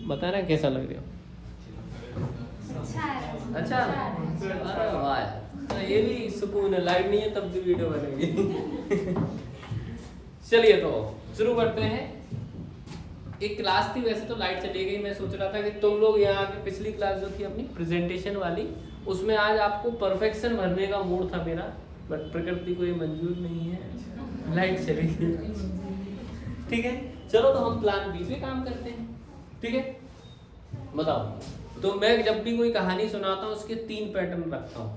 बताना कैसा लग रहा हो। अच्छा अरे वाह यार, तो ये भी सुकून है, लाइट नहीं है तब भी वीडियो बनेगी। चलिए तो शुरू करते हैं। एक क्लास थी, वैसे तो लाइट चली गई, मैं सोच रहा था कि तुम लोग यहाँ की पिछली क्लास जो थी अपनी प्रेजेंटेशन वाली, उसमें आज आपको परफेक्शन भरने का मूड था मेरा, बट प्रकृति को ये मंजूर नहीं है, लाइट चली गई। ठीक है, चलो तो हम प्लान बी पे काम करते हैं। ठीक है, बताओ। तो मैं जब भी कोई कहानी सुनाता हूँ उसके 3 पैटर्न रखता हूँ।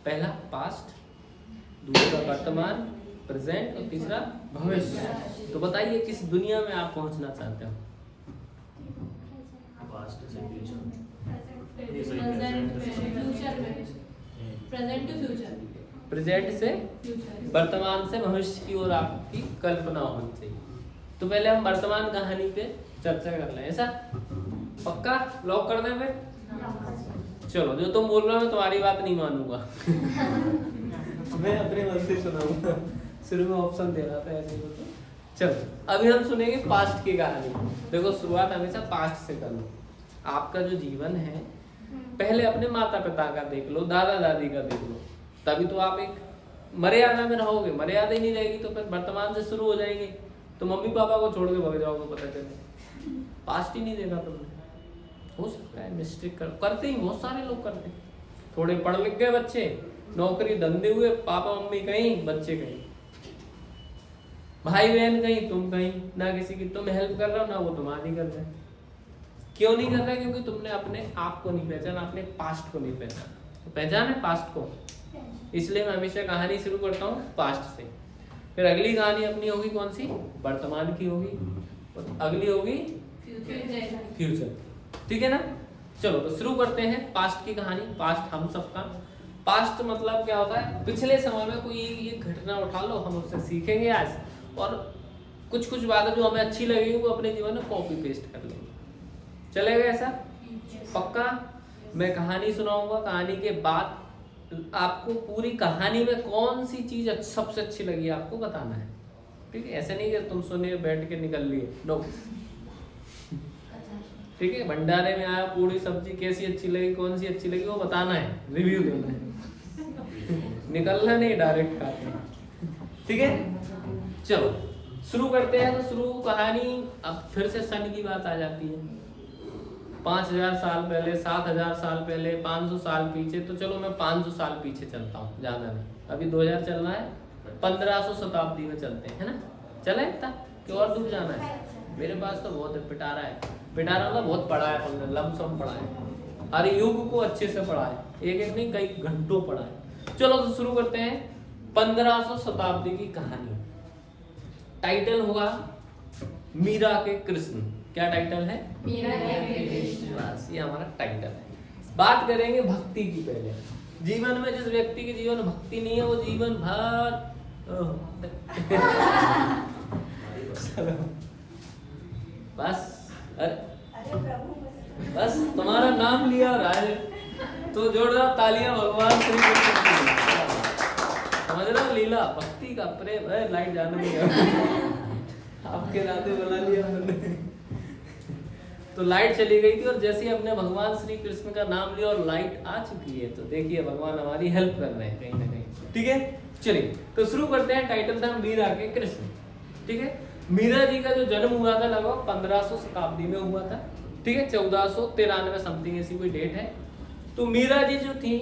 पहला पास्ट, दूसरा वर्तमान प्रेजेंट और तीसरा भविष्य। तो बताइए किस दुनिया में आप पहुंचना चाहते हो। पास्ट से future, present to future, present से वर्तमान से भविष्य की ओर आपकी कल्पना होनी चाहिए। तो पहले हम वर्तमान कहानी पे चर्चा कर लें, ऐसा पक्का लॉक कर दें फिर। चलो, जो तुम बोल रहे हो मैं तुम्हारी बात नहीं मानूंगा। मैं अपने मन से सुनाऊंगा, शुरू में ऑप्शन दे रहा था ऐसे ही। तो चलो अभी हम सुनेंगे पास्ट की कहानी। देखो, शुरुआत हमेशा पास्ट से कर लो। आपका जो जीवन है पहले अपने माता पिता का देख लो, दादा दादी का देख लो, तभी तो आप एक मर्यादा में रहोगे। मर्यादा ही नहीं रहेगी तो फिर वर्तमान से शुरू हो जाएंगे, तो मम्मी पापा को छोड़ के भाग जाओगे, पता चले पास्ट ही नहीं देखा तुमने। हो सकता है मिस्टेक करते ही, बहुत सारे लोग करते हैं। थोड़े पढ़ लिख गए बच्चे, नौकरी धंधे हुए, पापा मम्मी कहीं, बच्चे कहीं, भाई बहन कहीं, तुम कहीं, ना किसी की तुम हेल्प कर रहे हो ना वो तुम्हारी कर रहे। क्यों नहीं कर रहे? क्योंकि तुमने अपने आप को नहीं पहचाना, अपने पास्ट को नहीं पहचाना। तो पहचाने पास्ट को, इसलिए मैं हमेशा कहानी शुरू करता हूँ पास्ट से। फिर अगली कहानी अपनी होगी कौन सी? वर्तमान की होगी, और अगली होगी फ्यूचर। ठीक है ना? चलो तो शुरू करते हैं पास्ट की कहानी। पास्ट हम सबका। पास्ट मतलब क्या होता है? पिछले समय में कोई एक घटना उठा लो, हम उससे सीखेंगे आज, और कुछ कुछ बातें जो हमें अच्छी लगेगी वो अपने जीवन में कॉपी पेस्ट कर लेंगे। चलेगा ऐसा? पक्का? मैं कहानी सुनाऊंगा, कहानी के बाद आपको पूरी कहानी में कौन सी चीज सबसे अच्छी लगी आपको बताना है। ठीक है? ऐसे नहीं कि तुम सुनिए बैठ के निकल लिए, नो। ठीक है, भंडारे में आया, पूरी सब्जी कैसी अच्छी लगी, कौन सी अच्छी लगी वो बताना है, रिव्यू देना है, निकलना नहीं, डायरेक्ट खाते। ठीक है, चलो शुरू करते हैं। तो शुरू कहानी, अब फिर से सन की बात आ जाती है। 5000 साल पहले, 7000 साल पहले, 500 साल पीछे। तो चलो मैं 500 साल पीछे चलता हूँ, ज्यादा नहीं, अभी 2000 चलना है, 1500 शताब्दी में चलते हैं, है ना? चले इतना कि और दूर जाना है? मेरे पास तो बहुत है, पिटारा है। पिटारा मतलब बहुत पढ़ा है, तुमने लमसम पढ़ा है, हर युग को अच्छे से पढ़ा है, एक एक नहीं कई घंटों पढ़ा है। चलो तो शुरू करते हैं 1500 शताब्दी की कहानी। टाइटल होगा मीरा के कृष्ण। क्या टाइटल है? मीरा के कृष्ण। बस ये हमारा टाइटल है। बात करेंगे भक्ति की। पहले जीवन में जिस व्यक्ति के जीवन भक्ति नहीं है वो जीवन भर बस बस तुम्हारा नाम लिया और आए तो जोरदार तालियां भगवान श्री कृष्ण की। समझ रहे हो? लीला भक्ति का प्रेम है। लाइट जाने नहीं आपके नाते बुला लिया मैंने। तो लाइट चली गई थी, और जैसे ही अपने भगवान श्री कृष्ण का नाम लिया और लाइट आ चुकी है, तो देखिए भगवान हमारी हेल्प कर रहे हैं कहीं ना कहीं। ठीक है, चलिए तो शुरू करते हैं। टाइटल था मीरा के कृष्ण। ठीक है, मीरा जी का जो जन्म हुआ था लगभग 1500 शताब्दी में हुआ था। ठीक है, 1493 समथिंग ऐसी कोई डेट है। तो मीरा जी जो थी,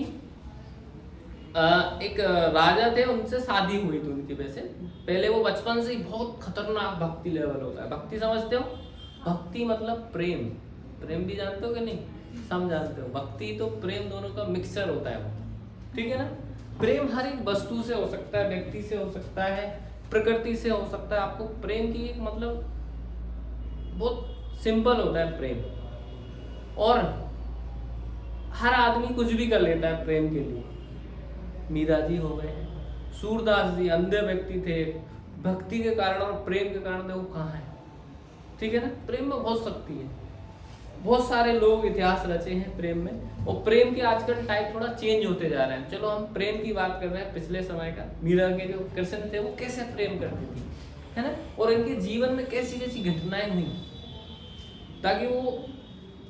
एक राजा थे, उनसे शादी हुई थी उनकी। वैसे पहले वो बचपन से ही बहुत खतरनाक भक्ति लेवल होता है। भक्ति समझते हो? भक्ति मतलब प्रेम। प्रेम भी जानते हो कि नहीं? सब जानते हो। भक्ति तो प्रेम दोनों का मिक्सचर होता है वो। ठीक है ना? प्रेम हर एक वस्तु से हो सकता है, व्यक्ति से हो सकता है, प्रकृति से हो सकता है। आपको प्रेम की एक मतलब बहुत सिंपल होता है प्रेम, और हर आदमी कुछ भी कर लेता है प्रेम के लिए। मीरा जी हो गए। सूरदास जी अंधे व्यक्ति थे, भक्ति के कारण और प्रेम के कारण देखो कहाँ है। ठीक है ना? प्रेम में बहुत शक्ति है। बहुत सारे लोग इतिहास रचे हैं प्रेम में, और प्रेम के आजकल टाइप थोड़ा चेंज होते जा रहे हैं। चलो हम प्रेम की बात कर रहे हैं पिछले समय का। मीरा के जो कृष्ण थे वो कैसे प्रेम करती थी, है ना? और इनके जीवन में कैसी कैसी घटनाएं हुई, ताकि वो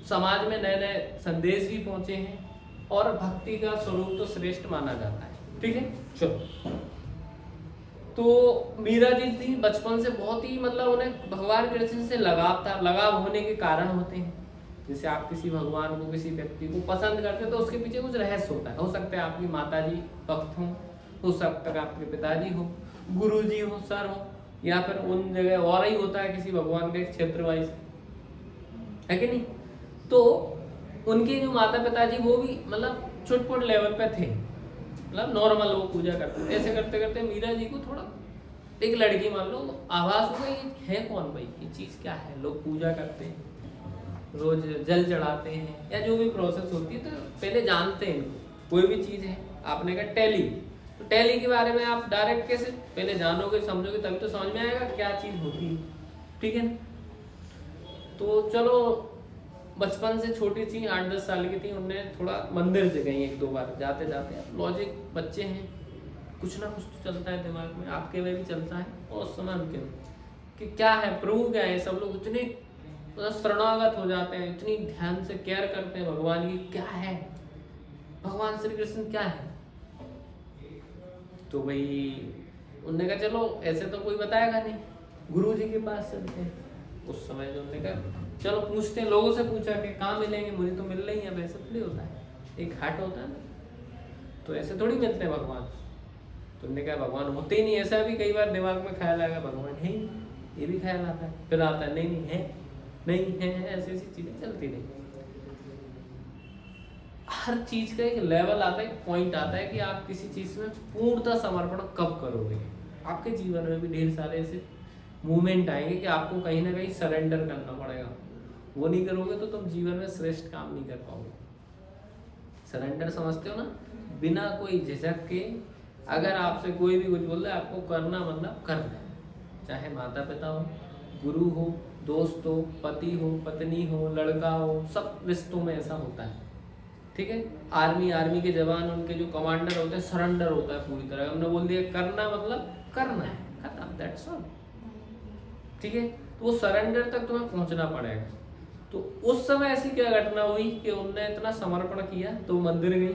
समाज में नए नए संदेश भी पहुंचे हैं और भक्ति का स्वरूप तो श्रेष्ठ माना जाता है। ठीक है, चलो। तो मीरा जी थी बचपन से बहुत ही मतलब उन्हें भगवान कृष्ण से लगाव था। लगाव होने के कारण होते हैं, जैसे आप किसी भगवान को, किसी व्यक्ति को पसंद करते हो तो उसके पीछे कुछ रहस्य होता है। हो सकता है आपकी माता जी भक्त हो सकता है आपके पिताजी हो, गुरु जी हो, सर हो, या फिर उन जगह और ही होता है किसी भगवान के क्षेत्र वाइज, है कि नहीं। तो उनके जो माता पिताजी वो भी मतलब छुटपुट लेवल पे थे, मतलब नॉर्मल वो पूजा करते थे। ऐसे करते करते मीरा जी को थोड़ा एक लड़की मान लो आभास हुआ ये है कौन भाई, ये चीज़ क्या है। लोग पूजा करते हैं, रोज जल चढ़ाते हैं या जो भी प्रोसेस होती है, तो पहले जानते हैं इनको। कोई भी चीज़ है, आपने कहा टैली, तो टैली के बारे में आप डायरेक्ट कैसे पहले जानोगे समझोगे तभी तो समझ में आएगा क्या चीज़ होती है। ठीक है, तो चलो बचपन से छोटी थी, 8-10 साल की थी, उनने थोड़ा मंदिर से गई 1-2 बार। जाते जाते लॉजिक बच्चे हैं, कुछ ना कुछ तो चलता है दिमाग में, आपके में भी चलता है और उस समय उनके में कि क्या है, प्रभु क्या है। सब लोग इतने शरणागत हो जाते हैं, इतनी ध्यान से केयर करते हैं भगवान की, क्या है भगवान श्री कृष्ण क्या है। तो भाई उनने कहा चलो ऐसे तो कोई बताएगा नहीं, गुरु जी के पास चलते हैं। उस समय जो उन्होंने कहा चलो पूछते हैं, लोगों से पूछा कि कहाँ मिलेंगे, मुझे तो मिल रही है। अब ऐसे थोड़ी होता है, एक हाट होता है ना, तो ऐसे थोड़ी मिलते हैं भगवान। तो उन्होंने कहा भगवान होते ही नहीं। ऐसा भी कई बार दिमाग में ख्याल आएगा भगवान है ही, ये भी ख्याल आता है, फिर आता है नहीं है, नहीं है, ऐसी ऐसी चीजें चलती रही। हर चीज का एक लेवल आता है, एक पॉइंट आता है कि आप किसी चीज में पूर्णतः समर्पण कब करोगे। आपके जीवन में भी ढेर सारे ऐसे मूवमेंट आएंगे कि आपको कहीं ना कहीं सरेंडर करना पड़ेगा। वो नहीं करोगे तो तुम जीवन में श्रेष्ठ काम नहीं कर पाओगे। सरेंडर समझते हो ना, बिना कोई झिझक के अगर आपसे कोई भी कुछ बोल रहा है आपको करना मतलब करना है। चाहे माता पिता हो, गुरु हो, दोस्त हो, पति हो, पत्नी हो, लड़का हो, सब रिश्तों में ऐसा होता है। ठीक है, आर्मी के जवान, उनके जो कमांडर होते हैं, सरेंडर होता है पूरी तरह। हमने बोल दिया करना मतलब करना है, खत्म, दैट्स ऑल। ठीक है, तो वो सरेंडर तक तुम्हें पहुंचना पड़ेगा। तो उस समय ऐसी क्या घटना हुई कि उनने इतना समर्पण किया तो मंदिर गई।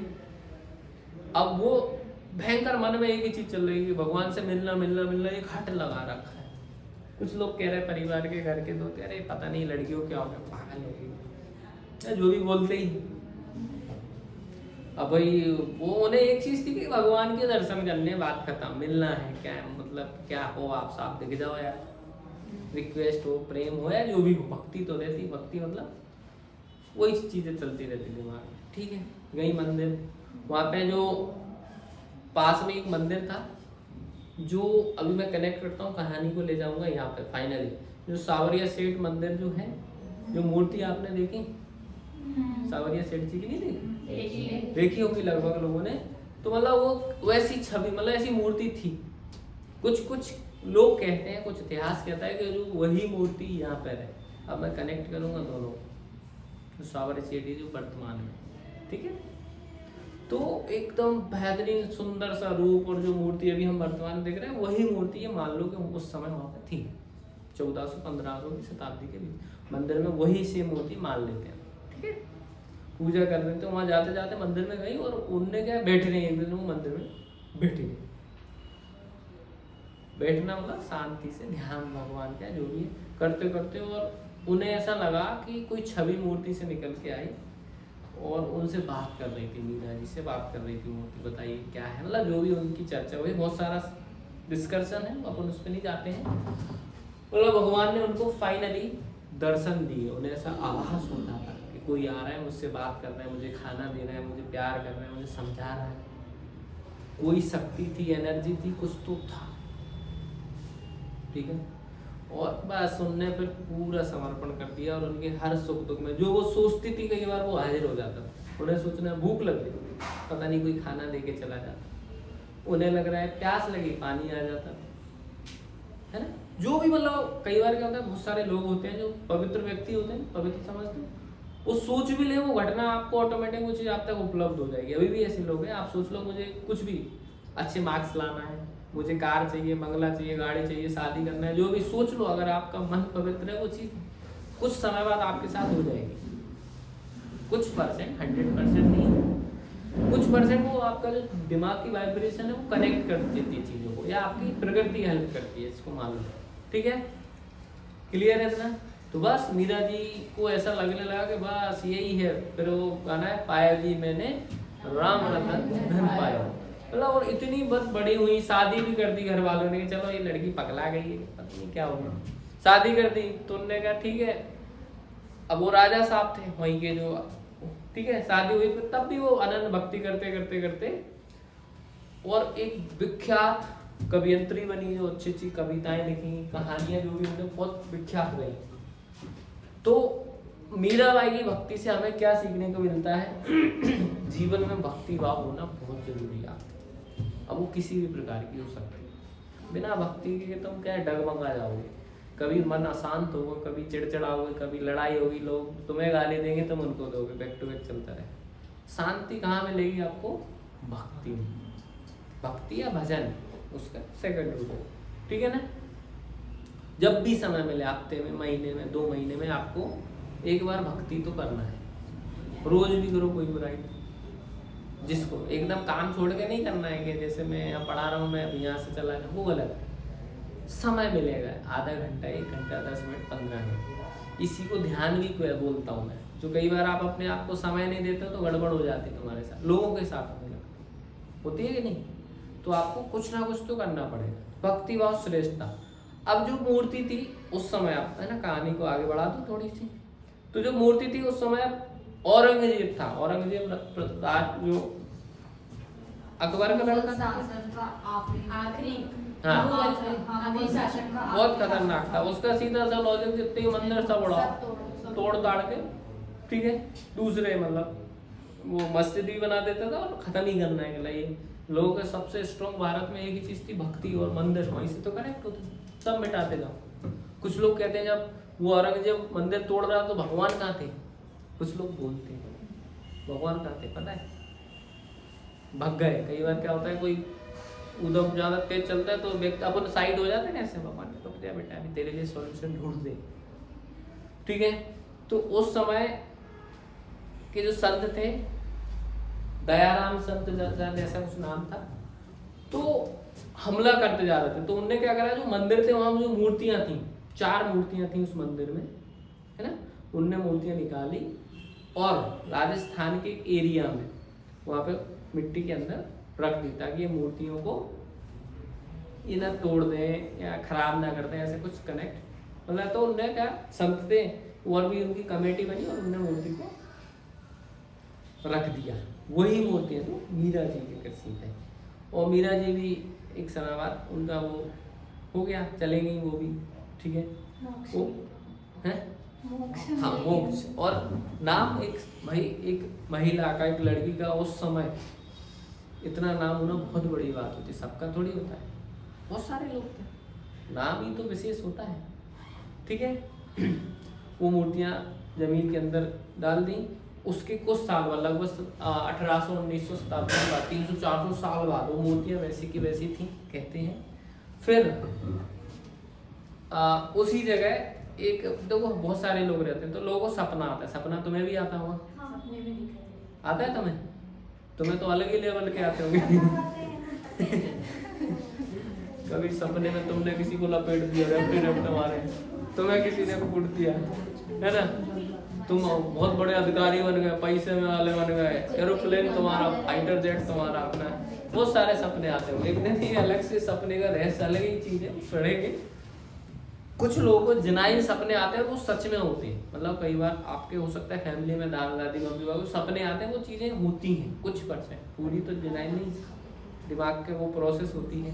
अब वो भयंकर मन में एक ही चीज चल रही है, भगवान से मिलना मिलना मिलना। एक हट लगा रखा है। कुछ लोग कह रहे हैं परिवार के, घर के दोस्त कह रहे पता नहीं लड़कियों क्या हो गया, पागल हो गई, जो भी बोलते ही। अब भाई वो उन्हें एक चीज थी कि भगवान के दर्शन करने, बात खत्म, मिलना है क्या है, मतलब क्या हो आप साफ दिख जाओ यार, रिक्वेस्ट हो, प्रेम हो या जो भी हो, भक्ति तो रहती। भक्ति मतलब वही चीजें चलती रहती दिमाग में। ठीक है, गई मंदिर, वहाँ पे जो पास में एक मंदिर था, जो अभी मैं कनेक्ट करता हूँ, कहानी को ले जाऊंगा यहाँ पे फाइनली। जो सावरिया सेठ मंदिर जो है, जो मूर्ति आपने देखी सावरिया सेठ जी की, नहीं देखी? देखी होगी लगभग लोगों ने। तो मतलब वो वैसी छवि, मतलब ऐसी मूर्ति थी। कुछ लोग कहते हैं, कुछ इतिहास कहता है कि जो वही मूर्ति यहाँ पर है। अब मैं कनेक्ट करूँगा दोनों, तो सावरिया सेठ जी जो वर्तमान में, ठीक है, तो एकदम बेहतरीन सुंदर सा रूप, और जो मूर्ति अभी हम वर्तमान में देख रहे हैं वही मूर्ति है। मान लो कि उस समय वहाँ पर थी, 1400-1500 की शताब्दी के बीच मंदिर में वही से मूर्ति मान लेते हैं। ठीक है, पूजा कर रहे थे, वहाँ जाते जाते मंदिर में गई और उनने क्या बैठ रही एक दिन वो मंदिर में बैठी रही। बैठना मतलब शांति से ध्यान भगवान का जो भी करते करते, और उन्हें ऐसा लगा कि कोई छवि मूर्ति से निकल के आई और उनसे बात कर रही थी, मीरा जी से बात कर रही थी मूर्ति, बताइए क्या है, मतलब जो भी उनकी चर्चा हुई, बहुत सारा डिस्कशन है, अपन उस पर नहीं जाते हैं। मतलब भगवान ने उनको फाइनली दर्शन दिए। उन्हें ऐसा आभास होता था कि कोई आ रहा है, मुझसे बात कर रहा है, मुझे खाना दे रहा है, मुझे प्यार कर रहा है, मुझे समझा रहा है। कोई शक्ति थी, एनर्जी थी, कुछ तो था। ठीक है, और बस उनने फिर पूरा समर्पण कर दिया, और उनके हर सुख दुख में जो वो सोचती थी, कई बार वो हाजिर हो जाता। उन्हें सोचना भूख लग गई, पता नहीं कोई खाना दे के चला जाता। उन्हें लग रहा है प्यास लगी, पानी आ जाता है ना। जो भी मतलब कई बार क्या होता है, बहुत सारे लोग होते हैं जो पवित्र व्यक्ति होते हैं, पवित्र समझते हैं, वो सोच भी ले वो घटना, आपको ऑटोमेटिक वो चीज़ आप तक उपलब्ध हो जाएगी। अभी भी ऐसे लोग हैं, आप सोच लो मुझे कुछ भी अच्छे मार्क्स लाना है, मुझे कार चाहिए, बंगला चाहिए, गाड़ी चाहिए, शादी करना है, जो भी सोच लो, अगर आपका मन पवित्र है, वो चीज़ कुछ समय बाद आपके साथ हो जाएगी। कुछ परसेंट, 100% नहीं, कुछ परसेंट वो आपका जो दिमाग की वाइब्रेशन है वो कनेक्ट कर देती है चीज़ों को, या आपकी प्रकृति हेल्प करती है, इसको मान लो। ठीक है, क्लियर है इतना? तो बस मीरा जी को ऐसा लगने लगा कि बस यही है। फिर वो गाना है, पाया जी मैंने राम रतन धन पाया, मतलब और इतनी बस बड़ी हुई, शादी भी कर दी घर वालों ने कि चलो ये लड़की पगला गई है, पता नहीं क्या होगा, शादी कर दी। तो उन्होंने कहा ठीक है, अब वो राजा साहब थे वहीं के जो, ठीक है, शादी हुई, फिर तब भी वो अनन्य भक्ति करते करते करते और एक विख्यात कवियंत्री बनी, जो अच्छी अच्छी कविताएं लिखी, कहानियां जो भी उन्हें बहुत विख्यात गई। तो मीराबाई की भक्ति से हमें क्या सीखने को मिलता है? जीवन में भक्ति भाव होना बहुत जरूरी है। अब वो किसी भी प्रकार की हो सकती है, बिना भक्ति के तुम क्या डगमगा जाओगे, कभी मन अशांत होगा, कभी चिड़चिड़ाओगे, कभी लड़ाई होगी, लोग तुम्हें गाली देंगे, तुम उनको दोगे, बैक टू बैक चलता रहे। शांति कहाँ मिलेगी आपको? भक्ति में। भक्ति या भजन उसका सेकंड रूप है, ठीक है ना? जब भी समय मिले, हफ्ते में, महीने में, 2 महीने में, आपको एक बार भक्ति तो करना है। रोज भी करो, कोई बुराई नहीं। जिसको एकदम काम छोड़ के नहीं करना है कि जैसे मैं यहाँ पढ़ा रहा हूँ, मैं अब यहाँ से चला जाऊँ, वो गलत है। समय मिलेगा, आधा घंटा, 1 घंटा, 10 मिनट, 15 मिनट, इसी को ध्यान भी बोलता हूँ मैं। जो कई बार आप अपने आप को समय नहीं देते तो गड़बड़ हो जाती है तुम्हारे साथ, लोगों के साथ होती है कि नहीं? तो आपको कुछ ना कुछ तो करना पड़ेगा। भक्ति भाव श्रेष्ठ था। अब जो मूर्ति थी उस समय, आप है ना, कहानी को आगे बढ़ा दो थोड़ी सी। तो जो मूर्ति थी उस समय औरंगजेब था, औरंगजेब जो अकबर का लड़का, आखिरी बहुत खतरनाक था। उसका सीधा सा लॉजिक, जितने मंदिर सब उड़ा तोड़ ताड़ के, ठीक है, दूसरे मतलब वो मस्जिद भी बना देता था और खत्म ही करना है। ये लोगों का सबसे स्ट्रॉन्ग भारत में एक ही चीज थी, भक्ति और मंदिर, वहीं से तो कनेक्ट होते, सब मिटाते जाओ। कुछ लोग कहते हैं जब वो औरंगजेब मंदिर तोड़ रहा तो भगवान कहाँ थे? कुछ लोग बोलते हैं भगवान कहाँ थे, पता है? भग गए। कई बार क्या होता है, कोई उधर ज्यादा तेज चलता है तो व्यक्ति अपन साइड हो जाते हैं ना, ऐसे भगवान ने रुक जा बेटा, अभी तेरे लिए सॉल्यूशन ढूंढ दे, ठीक है? तो उस समय के जो संत थे, दयाराम संत ऐसा कुछ नाम था, तो हमला करते जा रहे थे। तो उनने क्या करा, जो मंदिर थे वहां जो मूर्तियां थी, 4 मूर्तियां थी उस मंदिर में, है ना, उनने मूर्तियां निकाली और राजस्थान के एरिया में वहां पे मिट्टी के अंदर रख दी, ताकि ये मूर्तियों को ये ना तोड़ दें या खराब ना कर दें, ऐसे कुछ कनेक्ट मतलब। तो उनने क्या, संत थे और भी उनकी कमेटी बनी और उनने मूर्ति को रख दिया। वही मूर्तियाँ तो मीरा जी के कृष्ण थे, और मीरा जी भी एक समय बाद उनका वो हो गया, चले गई वो भी, ठीक है, वो है हाँ मोक्ष। और नाम एक भाई, एक महिला का, एक लड़की का उस समय इतना नाम होना बहुत बड़ी बात होती, सबका थोड़ी होता है। बहुत सारे लोग थे, नाम ही तो विशेष होता है, ठीक है। वो मूर्तियाँ जमीन के अंदर डाल दी। उसके कुछ साल बाद, लगभग 1800-1900 शताब्दी के बाद, 300-400 साल बाद वो मूर्तियाँ वैसी की वैसी थी, कहते हैं। फिर उसी जगह एक, देखो बहुत सारे लोग रहते हैं तो लोगों को सपना आता है। सपना तुम्हें भी आता होगा? आता है तुम्हें? तुम्हें तो अलग ही लेवल के आते होंगे। कभी सपने में तुमने किसी को लपेट दिया, रेफ्ट मारे, तुम्हें किसी ने कूट दिया, है ना, तुम बहुत बड़े अधिकारी बन गए, पैसे में वाले बन गए, एरोप्लेन तुम्हारा, फाइटर जेट तुम्हारा अपना, बहुत सारे सपने आते हो। एक दिन ही अलग से सपने का रहस्य अलग ही चीज है, पढ़ेंगे। कुछ लोगों को जिनाई सपने आते हैं, वो सच में होते हैं। मतलब कई बार आपके हो सकता है फैमिली में दादा दादी मम्मी पापा सपने आते हैं, वो चीजें होती हैं कुछ %, पूरी तो जिनाई नहीं, दिमाग के वो प्रोसेस होती है।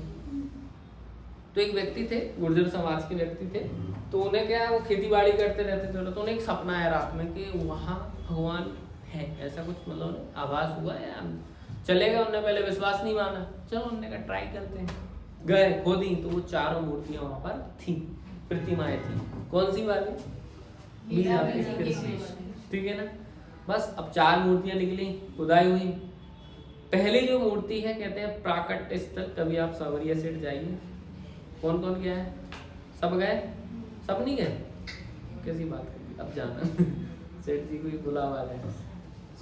तो एक व्यक्ति थे, गुर्जर समाज के व्यक्ति थे, तो उन्हें क्या है, वो खेती बाड़ी करते रहते थे, तो उन्हें एक सपना आया रात में कि वहाँ भगवान है, ऐसा कुछ मतलब आभास हुआ है। चलेगा, उन्होंने पहले विश्वास नहीं माना, चलो उन्होंने कहा ट्राई करते हैं। गए, खोदी, तो वो 4 मूर्तियां वहाँ पर थी, प्रतिमाएं थी। कौन सी वाली? मीरा की कृष्ण, ठीक है ना। बस अब 4 मूर्तियां निकली, खुदाई हुई। पहली जो मूर्ति है, कहते हैं प्राकट्य स्थल, कभी आप सावरिया सेठ जाइए। कौन कौन गया है? सब गए? सब नहीं गए? कैसी बात करी, अब जाना। सेठ जी को ही बुलावा है,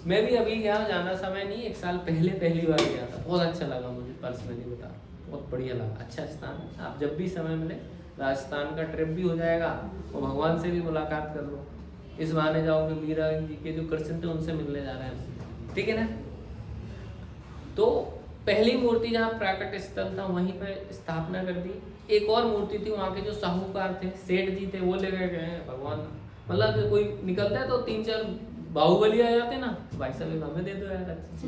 मैं भी अभी गया, ज़्यादा समय नहीं, 1 साल पहले पहली बार गया था, बहुत अच्छा लगा मुझे, पर्सनली बता, बहुत बढ़िया लगा, अच्छा स्थान है। आप जब भी समय मिले, राजस्थान का ट्रिप भी हो जाएगा और भगवान से भी मुलाकात कर लो, इस बहाने जाओगे मीरा जी के जो कृष्ण थे उनसे मिलने जा रहे हैं, ठीक है ना। तो पहली मूर्ति जहाँ प्राकट स्थल था वहीं पे स्थापना कर दी। एक और मूर्ति थी वहाँ के जो साहूकार थे, सेठ जी थे, वो ले गए हैं भगवान, मतलब कि कोई निकलता है तो 3-4 बाहुबली आ जाते ना, भाई साहब एक हमें दे दो यार अच्छी।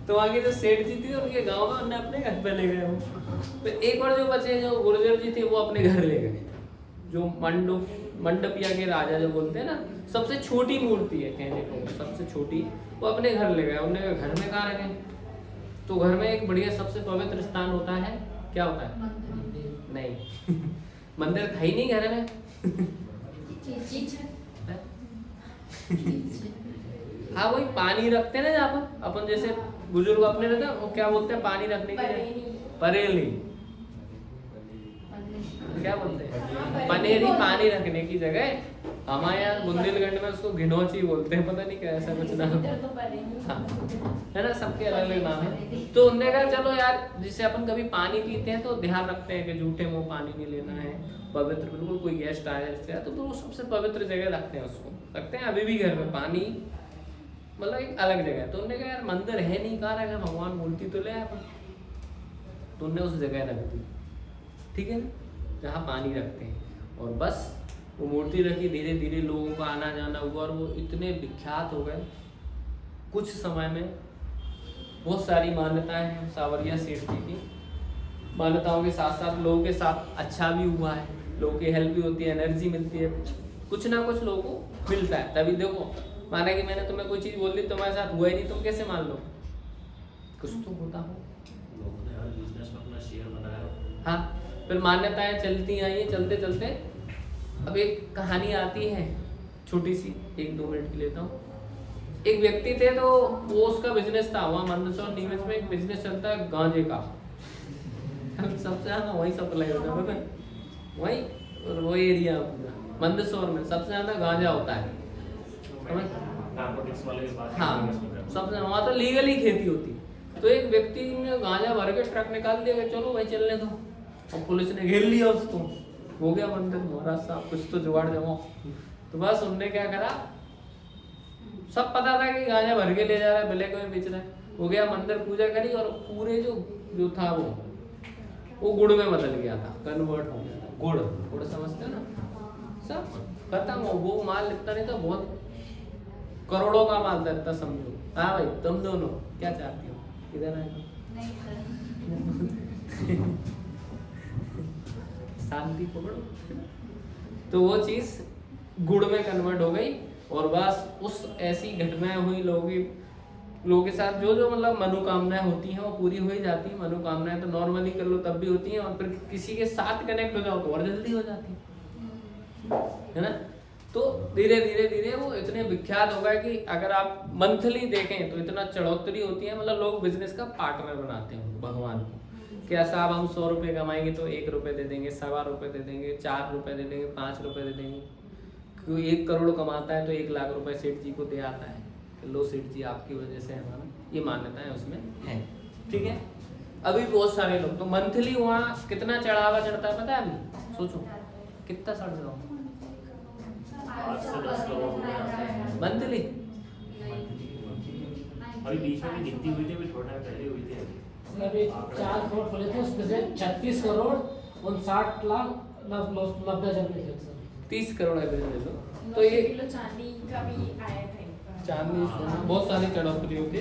तो वहाँ के जो सेठ जी थे उनके गांव में उन्हें अपने घर पे ले गए वो। तो एक और जो बचे जो गुर्जर जी थे वो अपने घर ले गए, जो मंडपिया के राजा जो बोलते हैं ना, सबसे छोटी मूर्ति है कहने को, सबसे छोटी, वो अपने घर ले गए। उन्हें घर में कहाँ रखे, तो घर में एक बढ़िया सबसे पवित्र स्थान होता है, क्या होता है, नहीं मंदिर था ही नहीं घर में। हाँ वही पानी रखते हैं ना जहाँ पर अपन, जैसे बुजुर्ग अपने रहते हैं वो क्या बोलते हैं पानी रखने की, परेली, क्या बोलते हैं पनेरी, पानी रखने की जगह। हमारे यहाँ बुंदेलखंड में उसको घिनौची बोलते हैं, पता नहीं क्या ऐसा कुछ नाम, हाँ है ना, सबके अलग अलग नाम है। तो उन्होंने कहा चलो यार, जिससे अपन कभी पानी पीते हैं तो ध्यान रखते हैं कि झूठे मुंह पानी नहीं लेना है, पवित्र बिल्कुल, कोई गेस्ट आया इससे तो वो सबसे पवित्र जगह रखते हैं, उसको रखते हैं अभी भी घर में पानी, मतलब एक अलग जगह। तो उन्होंने कहा यार मंदिर है नहीं, कहाँ रखा भगवान, मूर्ति तो ले आया अपन, तो उन्होंने उस जगह रख दी, ठीक है ना, जहाँ पानी रखते हैं। और बस वो मूर्ति रखी, धीरे धीरे लोगों का आना जाना हुआ और वो इतने विख्यात हो गए कुछ समय में। बहुत सारी मान्यताएं हैं सावरिया सेठ जी की, मान्यताओं के साथ साथ लोगों के साथ अच्छा भी हुआ है, लोगों की हेल्प भी होती है, एनर्जी मिलती है, कुछ ना कुछ लोगों को मिलता है। तभी देखो, माना कि मैंने तुम्हें कोई चीज़ बोल दी, तुम्हारे साथ हुआ ही नहीं, तुम कैसे मान लो, कुछ तो होता हो। लोगों ने हर बिजनेस में अपना शेयर बनाया। हाँ, फिर मान्यताएं चलती आई है, चलते चलते अब एक कहानी आती है छोटी सी, 1-2 मिनट की लेता हूँ। एक व्यक्ति थे तो वो, उसका बिजनेस था वहाँ मंदसौर नीमच में, एक बिजनेस चलता है गांजे का, सबसे ज़्यादा वही सप्लाई होता है, वही एरिया पूरा मंदसौर में सबसे ज़्यादा गांजा होता है, नारकोटिक्स वाले के पास। हाँ सबसे, वहाँ तो लीगल ही खेती होती। तो एक व्यक्ति ने गांजा भर के ट्रक निकाल दिया, चलो भाई चलने दो, और पुलिस ने घेर लिया उसको, हो गया मंदिर, महाराज साहब कुछ तो जुगाड़ जमाओ। तो बस उनने क्या करा, सब पता था कि गांजा भर के ले जा रहा है, ब्लैक में बेच रहा है, हो गया मंदिर, पूजा करी और पूरे जो था वो गुड़ में बदल गया था, कन्वर्ट हो गया था, गुड़ समझते हो ना, सब खत्म हो, वो माल इतना नहीं था, बहुत करोड़ों का माल था इतना, समझो। हाँ भाई तुम दोनों क्या चाहती हो, इधर आए शांति पकड़ो। तो वो चीज गुड़ में कन्वर्ट हो गई और बस उस ऐसी घटनाएं हुई लोगों के साथ, जो मतलब मनोकामनाएं होती हैं वो पूरी हो ही जाती है। मनोकामनाएं तो नॉर्मली कर लो तब भी होती हैं, और फिर किसी के साथ कनेक्ट हो जाओ तो और जल्दी हो जाती है ना। तो धीरे धीरे धीरे वो इतने विख्यात हो गए कि अगर आप मंथली देखें तो इतना चढ़ोतरी होती है, मतलब लोग बिजनेस का पार्टनर बनाते हैं भगवान को। क्या साहब हम 100 रुपये कमाएंगे तो 1 रुपये दे देंगे, 1.25 रुपये दे देंगे, 4 रुपये दे देंगे, 5 रुपये दे देंगे। क्योंकि 1 करोड़ कमाता है तो 1 लाख रुपए सेठ जी को दे आता है, लो सेठ जी आपकी वजह से हमारा, ये मान्यताएं उसमें है, ठीक है। अभी बहुत सारे लोग तो मंथली वहाँ कितना चढ़ावा चढ़ता है पता है, अभी सोचो कितना चढ़ जाओ 8 से 10 करोड़ मंथली। अभी बीच में भी गिनती हुई थी, अभी थोड़ा टाइम पहले हुई थी। अभी 4 करोड़ खोले थे, उसमें से 36 करोड़ 59 लाख 90 हजार रुपये 30 करोड़ एवरेज ले लो तो ये किलो चांदी का भी आया था। चांदी सोना बहुत सारी चढ़ोतरी होती है।